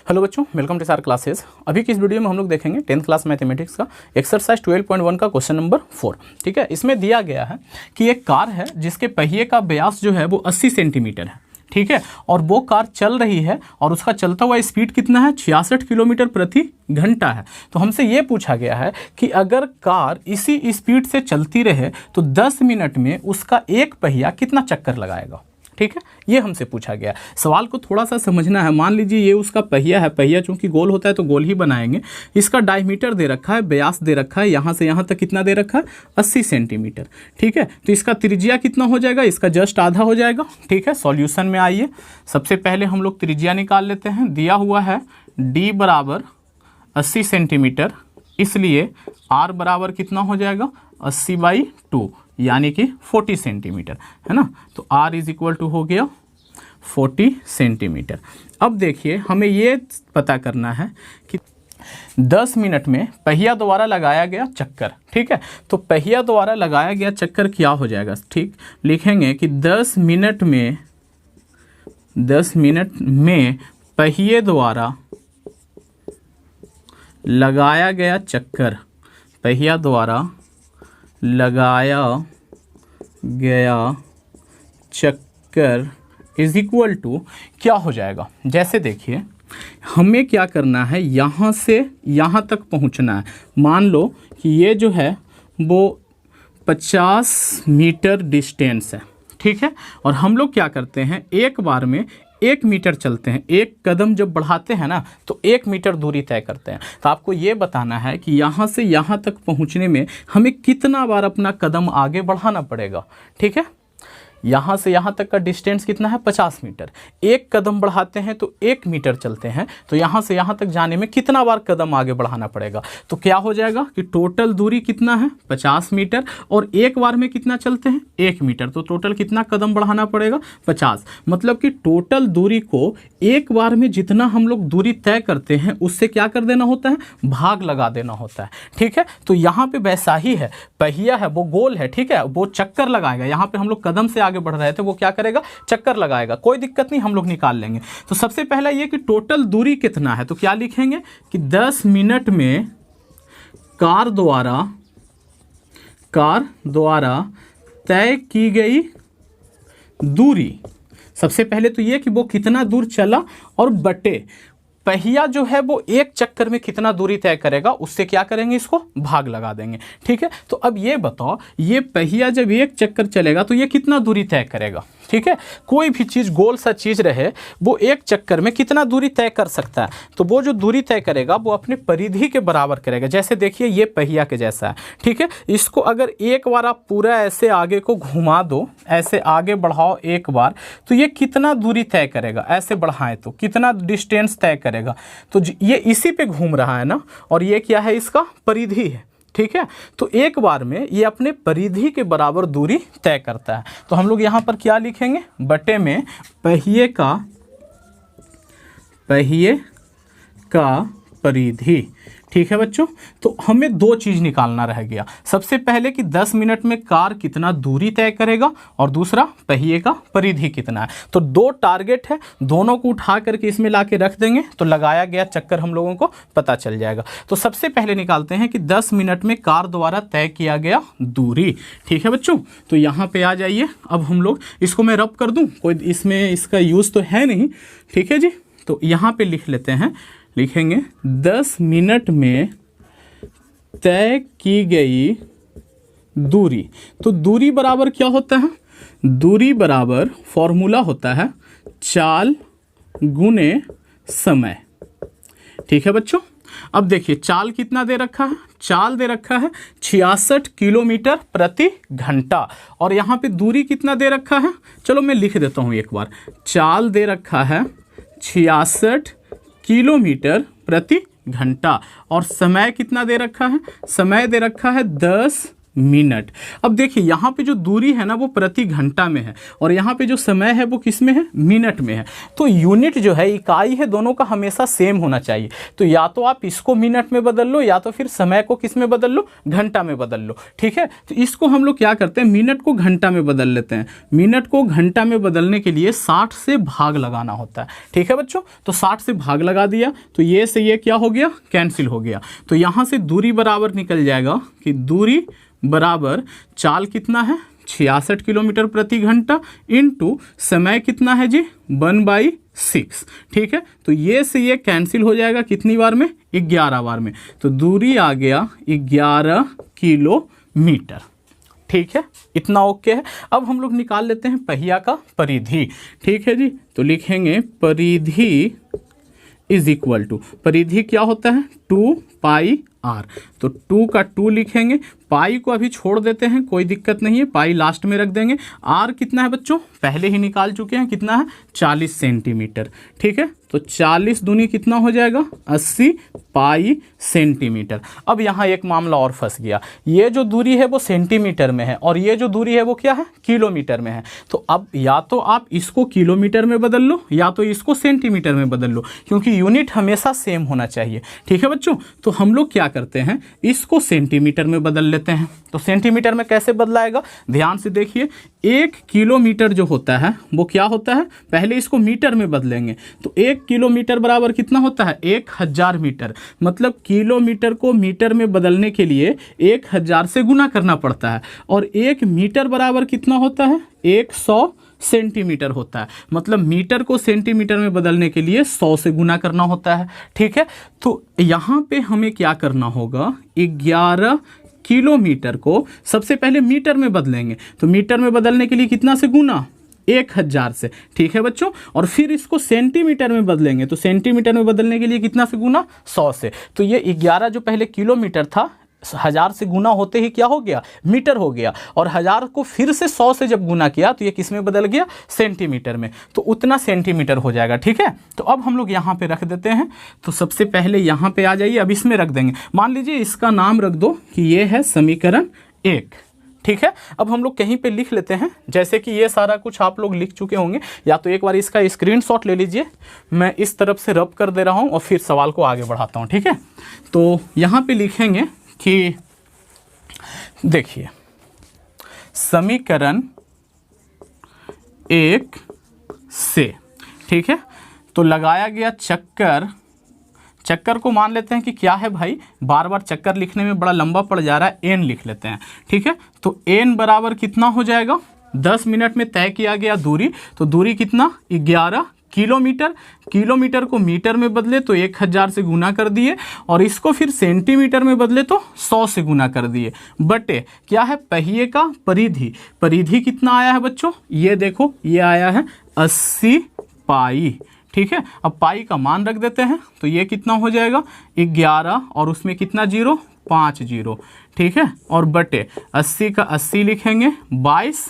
Hello बच्चों, welcome to सार classes. अभी की इस वीडियो में हम लोग देखेंगे 10th क्लास मैथमेटिक्स का एक्सरसाइज 12.1 का क्वेश्चन नंबर 4। ठीक है, इसमें दिया गया है कि एक कार है जिसके पहिए का व्यास जो है वो 80 सेंटीमीटर है। ठीक है, और वो कार चल रही है और उसका चलता हुआ स्पीड कितना है, 66 किलोमीटर प्रति घंटा है। तो हमसे ये पूछा गया है कि अगर कार इसी स्पीड से चलती रहे तो 10 मिनट में उसका एक पहिया कितना चक्कर लगाएगा। ठीक है, ये हमसे पूछा गया। सवाल को थोड़ा सा समझना है। मान लीजिए ये उसका पहिया है, पहिया चूंकि गोल होता है तो गोल ही बनाएंगे। इसका डायमीटर दे रखा है, व्यास दे रखा है, यहाँ से यहाँ तक कितना दे रखा है, 80 सेंटीमीटर। ठीक है, तो इसका त्रिज्या कितना हो जाएगा, इसका जस्ट आधा हो जाएगा। ठीक है, सॉल्यूशन में आइए। सबसे पहले हम लोग त्रिज्या निकाल लेते हैं। दिया हुआ है d बराबर 80 सेंटीमीटर, इसलिए r बराबर कितना हो जाएगा, 80/2 यानी कि 40 सेंटीमीटर, है ना। तो r इज इक्वल टू हो गया 40 सेंटीमीटर। अब देखिए हमें ये पता करना है कि 10 मिनट में पहिया द्वारा लगाया गया चक्कर। ठीक है, तो पहिया द्वारा लगाया गया चक्कर क्या हो जाएगा। ठीक, लिखेंगे कि 10 मिनट में पहिए द्वारा लगाया गया चक्कर, पहिया द्वारा लगाया गया चक्कर इज इक्वल टू क्या हो जाएगा। जैसे देखिए हमें क्या करना है, यहाँ से यहाँ तक पहुँचना है। मान लो कि ये जो है वो 50 मीटर डिस्टेंस है। ठीक है, और हम लोग क्या करते हैं, एक बार में 1 मीटर चलते हैं। एक कदम जब बढ़ाते हैं ना तो 1 मीटर दूरी तय करते हैं। तो आपको ये बताना है कि यहाँ से यहाँ तक पहुँचने में हमें कितना बार अपना कदम आगे बढ़ाना पड़ेगा। ठीक है, यहाँ से यहाँ तक का डिस्टेंस कितना है, 50 मीटर। एक कदम बढ़ाते हैं तो 1 मीटर चलते हैं, तो यहाँ से यहाँ तक जाने में कितना बार कदम आगे बढ़ाना पड़ेगा। तो क्या हो जाएगा कि टोटल दूरी कितना है, 50 मीटर, और एक बार में कितना चलते हैं, 1 मीटर। तो टोटल कितना कदम बढ़ाना पड़ेगा, 50। मतलब कि टोटल दूरी को एक बार में जितना हम लोग दूरी तय करते हैं उससे क्या कर देना होता है, भाग लगा देना होता है। ठीक है, तो यहाँ पे वैसा ही है, पहिया है वो गोल है। ठीक है, वो चक्कर लगाएगा। यहाँ पे हम लोग कदम से आगे बढ़ रहे थे, वो क्या करेगा, चक्कर लगाएगा। कोई दिक्कत नहीं, हम लोग निकाल लेंगे। तो सबसे पहला ये कि टोटल दूरी कितना है, तो क्या लिखेंगे कि 10 मिनट में कार द्वारा तय की गई दूरी। सबसे पहले तो ये कि वो कितना दूर चला और बटे पहिया जो है वो एक चक्कर में कितना दूरी तय करेगा, उससे क्या करेंगे, इसको भाग लगा देंगे। ठीक है, तो अब ये बताओ, ये पहिया जब एक चक्कर चलेगा तो ये कितना दूरी तय करेगा। ठीक है, कोई भी चीज़ गोल सा चीज़ रहे वो एक चक्कर में कितना दूरी तय कर सकता है। तो वो जो दूरी तय करेगा वो अपने परिधि के बराबर करेगा। जैसे देखिए ये पहिया के जैसा है। ठीक है, इसको अगर एक बार आप पूरा ऐसे आगे को घुमा दो, ऐसे आगे बढ़ाओ एक बार, तो ये कितना दूरी तय करेगा। ऐसे बढ़ाएं तो कितना डिस्टेंस तय करेगा। तो ये इसी पे घूम रहा है ना, और ये क्या है, इसका परिधि है। ठीक है, तो एक बार में ये अपने परिधि के बराबर दूरी तय करता है। तो हम लोग यहाँ पर क्या लिखेंगे, बटे में पहिए का परिधि। ठीक है बच्चों, तो हमें 2 चीज़ निकालना रह गया। सबसे पहले कि 10 मिनट में कार कितना दूरी तय करेगा, और दूसरा पहिए का परिधि कितना है। तो 2 टारगेट है, दोनों को उठा करके इसमें ला के रख देंगे तो लगाया गया चक्कर हम लोगों को पता चल जाएगा। तो सबसे पहले निकालते हैं कि 10 मिनट में कार द्वारा तय किया गया दूरी। ठीक है बच्चों, तो यहाँ पर आ जाइए। अब हम लोग इसको मैं रब कर दूँ, कोई इसमें इसका यूज़ तो है नहीं। ठीक है जी, तो यहाँ पर लिख लेते हैं, लिखेंगे 10 मिनट में तय की गई दूरी। तो दूरी बराबर क्या होता है, दूरी बराबर फॉर्मूला होता है चाल गुने समय। ठीक है बच्चों, अब देखिए चाल कितना दे रखा है, चाल दे रखा है 66 किलोमीटर प्रति घंटा, और यहाँ पे दूरी कितना दे रखा है, चलो मैं लिख देता हूँ एक बार। चाल दे रखा है 66 किलोमीटर प्रति घंटा, और समय कितना दे रखा है, समय दे रखा है 10 मिनट। अब देखिए यहाँ पे जो दूरी है ना वो प्रति घंटा में है और यहाँ पे जो समय है वो किस में है, मिनट में है। तो यूनिट जो है, इकाई है, दोनों का हमेशा सेम होना चाहिए। तो या तो आप इसको मिनट में बदल लो या तो फिर समय को किस में बदल लो, घंटा में बदल लो। ठीक है, तो इसको हम लोग क्या करते हैं, मिनट को घंटा में बदल लेते हैं। मिनट को घंटा में बदलने के लिए 60 से भाग लगाना होता है। ठीक है बच्चों, तो 60 से भाग लगा दिया तो ये से ये क्या हो गया, कैंसिल हो गया। तो यहाँ से दूरी बराबर निकल जाएगा कि दूरी बराबर चाल कितना है, 66 किलोमीटर प्रति घंटा इंटू समय कितना है जी, 1/6। ठीक है, तो ये से ये कैंसिल हो जाएगा कितनी बार में, 11 बार में। तो दूरी आ गया 11 किलोमीटर। ठीक है, इतना ओके है। अब हम लोग निकाल लेते हैं पहिया का परिधि। ठीक है जी, तो लिखेंगे परिधि इज इक्वल टू, परिधि क्या होता है, 2πr। तो 2 का 2 लिखेंगे, पाई को अभी छोड़ देते हैं, कोई दिक्कत नहीं है, पाई लास्ट में रख देंगे। आर कितना है बच्चों, पहले ही निकाल चुके हैं, कितना है, 40 सेंटीमीटर। ठीक है, तो 40 दूनी कितना हो जाएगा, 80 पाई सेंटीमीटर। अब यहाँ एक मामला और फंस गया, ये जो दूरी है वो सेंटीमीटर में है और ये जो दूरी है वो क्या है, किलोमीटर में है। तो अब या तो आप इसको किलोमीटर में बदल लो या तो इसको सेंटीमीटर में बदल लो, क्योंकि यूनिट हमेशा सेम होना चाहिए। ठीक है बच्चों, तो हम लोग क्या करते हैं, इसको सेंटीमीटर में बदल लेते हैं। तो सेंटीमीटर में कैसे बदलाएगा, ध्यान से देखिए। 1 किलोमीटर जो होता है वो क्या होता है, पहले इसको मीटर में बदलेंगे तो 1 किलोमीटर बराबर कितना होता है, 1000 मीटर। मतलब किलोमीटर को मीटर में बदलने के लिए 1000 से गुना करना पड़ता है और 1 मीटर बराबर कितना होता है, 100 सेंटीमीटर होता है। मतलब मीटर को सेंटीमीटर में बदलने के लिए 100 से गुना करना होता है। ठीक है, तो यहाँ पे हमें क्या करना होगा, 11 किलोमीटर को सबसे पहले मीटर में बदलेंगे। तो मीटर में बदलने के लिए कितना से गुना, 1000 से। ठीक है बच्चों, और फिर इसको सेंटीमीटर में बदलेंगे तो सेंटीमीटर में बदलने के लिए कितना से गुना, 100 से। तो ये 11 जो पहले किलोमीटर था, 1000 से गुना होते ही क्या हो गया, मीटर हो गया। और 1000 को फिर से 100 से जब गुना किया तो ये किस में बदल गया, सेंटीमीटर में। तो उतना सेंटीमीटर हो जाएगा। ठीक है, तो अब हम लोग यहाँ पे रख देते हैं। तो सबसे पहले यहाँ पे आ जाइए, अब इसमें रख देंगे, मान लीजिए इसका नाम रख दो कि ये है समीकरण 1। ठीक है, अब हम लोग कहीं पे लिख लेते हैं, जैसे कि ये सारा कुछ आप लोग लिख चुके होंगे, या तो एक बार इसका स्क्रीनशॉट ले लीजिए। मैं इस तरफ से रब कर दे रहा हूँ और फिर सवाल को आगे बढ़ाता हूँ। ठीक है, तो यहाँ पे लिखेंगे कि देखिए समीकरण 1 से, ठीक है, तो लगाया गया चक्कर, चक्कर को मान लेते हैं कि क्या है भाई, बार बार चक्कर लिखने में बड़ा लंबा पड़ जा रहा है, एन लिख लेते हैं। ठीक है, तो एन बराबर कितना हो जाएगा, 10 मिनट में तय किया गया दूरी। तो दूरी कितना, 11 किलोमीटर। किलोमीटर को मीटर में बदले तो 1000 से गुना कर दिए और इसको फिर सेंटीमीटर में बदले तो 100 से गुना कर दिए, बटे क्या है, पहिए का परिधि। परिधि कितना आया है बच्चों, ये देखो, ये आया है 80 पाई। ठीक है, अब पाई का मान रख देते हैं तो ये कितना हो जाएगा, 11 और उसमें कितना जीरो, 5 जीरो। ठीक है, और बटे 80 का 80 लिखेंगे, 22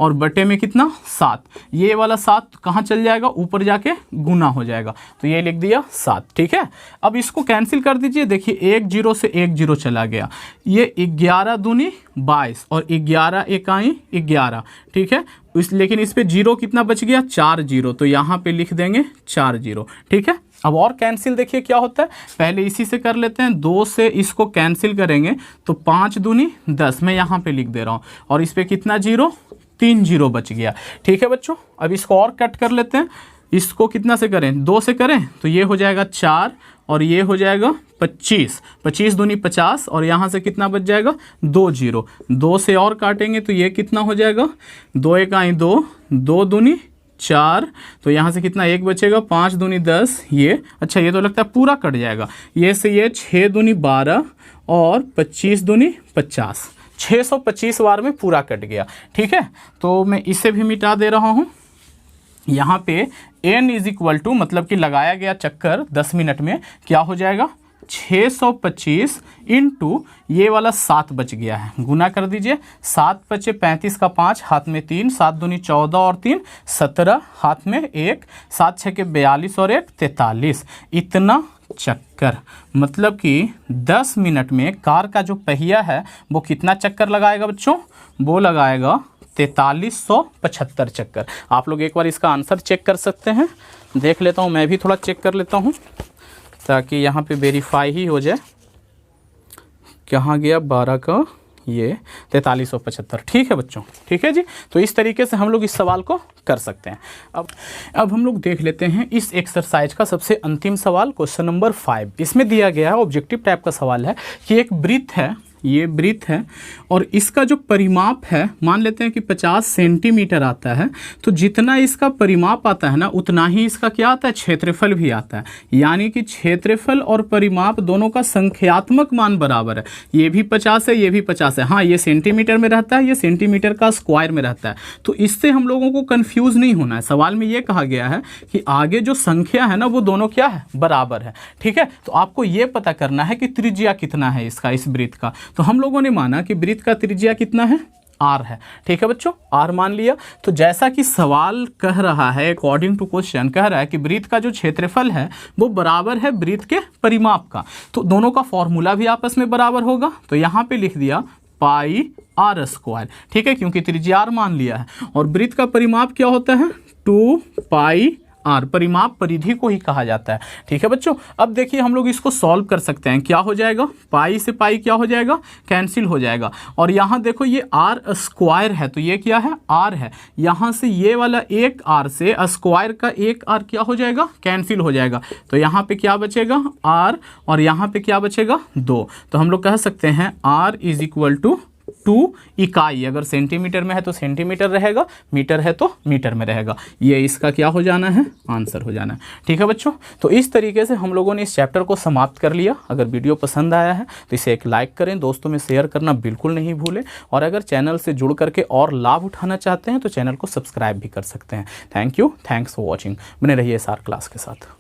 और बटे में कितना, 7। ये वाला 7 कहाँ चल जाएगा, ऊपर जाके गुना हो जाएगा, तो ये लिख दिया 7। ठीक है, अब इसको कैंसिल कर दीजिए। देखिए 1 0 से 1 0 चला गया, ये 11 दूनी 22 और 11 इकाई 11। ठीक है, लेकिन इस पे जीरो कितना बच गया, 4 0, तो यहाँ पे लिख देंगे 4 0। ठीक है, अब और कैंसिल देखिए क्या होता है, पहले इसी से कर लेते हैं। 2 से इसको कैंसिल करेंगे तो 5 दूनी 10, मैं यहाँ पे लिख दे रहा हूँ, और इस पे कितना जीरो, 3 0 बच गया। ठीक है बच्चों, अब इसको और कट कर लेते हैं। इसको कितना से करें, 2 से करें तो ये हो जाएगा 4 और ये हो जाएगा 25। 25 दूनी 50 और यहाँ से कितना बच जाएगा, 2 0। 2 से और काटेंगे तो ये कितना हो जाएगा, 2 इकाई 2, 2 दूनी 4, तो यहाँ से कितना 1 बचेगा, 5 दूनी 10, ये अच्छा ये तो लगता है पूरा कट जाएगा। ये से ये 6 दूनी 12 और 25 दूनी 50, 625 बार में पूरा कट गया। ठीक है, तो मैं इसे भी मिटा दे रहा हूँ। यहाँ पे n इज इक्वल टू, मतलब कि लगाया गया चक्कर 10 मिनट में क्या हो जाएगा, 625 इंटू ये वाला 7 बच गया है, गुना कर दीजिए। 7 बचे 35 का 5, हाथ में 3, 7 दूनी 14 और 3 17, हाथ में 1, 7 6 के 42 और 1 43, इतना चक्कर, मतलब कि 10 मिनट में कार का जो पहिया है वो कितना चक्कर लगाएगा बच्चों, वो लगाएगा 4375 चक्कर। आप लोग एक बार इसका आंसर चेक कर सकते हैं। देख लेता हूँ, मैं भी थोड़ा चेक कर लेता हूँ ताकि यहाँ पे वेरीफाई ही हो जाए। कहाँ गया 12 का ये 4375, ठीक है बच्चों, ठीक है जी। तो इस तरीके से हम लोग इस सवाल को कर सकते हैं। अब हम लोग देख लेते हैं इस एक्सरसाइज का सबसे अंतिम सवाल, क्वेश्चन नंबर 5। इसमें दिया गया है, ऑब्जेक्टिव टाइप का सवाल है कि एक वृत्त है, ये वृत्त है और इसका जो परिमाप है मान लेते हैं कि 50 सेंटीमीटर आता है। तो जितना इसका परिमाप आता है ना उतना ही इसका क्या आता है, क्षेत्रफल भी आता है। यानी कि क्षेत्रफल और परिमाप दोनों का संख्यात्मक मान बराबर है। ये भी 50 है, ये भी 50 है। हाँ, ये सेंटीमीटर में रहता है, ये सेंटीमीटर का स्क्वायर में रहता है। तो इससे हम लोगों को कंफ्यूज नहीं होना है। सवाल में ये कहा गया है कि आगे जो संख्या है ना वो दोनों क्या है, बराबर है, ठीक है। तो आपको ये पता करना है कि त्रिज्या कितना है इसका, इस वृत्त का। तो हम लोगों ने माना कि वृत्त का त्रिज्या कितना है, r है, ठीक है बच्चों, r मान लिया। तो जैसा कि सवाल कह रहा है, अकॉर्डिंग टू क्वेश्चन कह रहा है कि वृत्त का जो क्षेत्रफल है वो बराबर है वृत्त के परिमाप का। तो दोनों का फॉर्मूला भी आपस में बराबर होगा। तो यहाँ पे लिख दिया पाई r स्क्वायर, ठीक है, क्योंकि त्रिज्या r मान लिया है। और वृत्त का परिमाप क्या होता है, 2 पाई r, परिमाप परिधि को ही कहा जाता है, ठीक है बच्चों। अब देखिए हम लोग इसको सॉल्व कर सकते हैं। क्या हो जाएगा, पाई से पाई क्या हो जाएगा, कैंसिल हो जाएगा। और यहाँ देखो ये r स्क्वायर है, तो ये क्या है, r है। यहाँ से ये वाला एक r से स्क्वायर का एक r क्या हो जाएगा, कैंसिल हो जाएगा। तो यहाँ पे क्या बचेगा, r, और यहाँ पे क्या बचेगा, 2। तो हम लोग कह सकते हैं r इज इक्वल टू 2 इकाई। अगर सेंटीमीटर में है तो सेंटीमीटर रहेगा, मीटर है तो मीटर में रहेगा। ये इसका क्या हो जाना है, आंसर हो जाना है, ठीक है बच्चों। तो इस तरीके से हम लोगों ने इस चैप्टर को समाप्त कर लिया। अगर वीडियो पसंद आया है तो इसे एक लाइक करें, दोस्तों में शेयर करना बिल्कुल नहीं भूलें। और अगर चैनल से जुड़ करके और लाभ उठाना चाहते हैं तो चैनल को सब्सक्राइब भी कर सकते हैं। Thank you, thanks for watching. बने रहिए SR क्लास के साथ।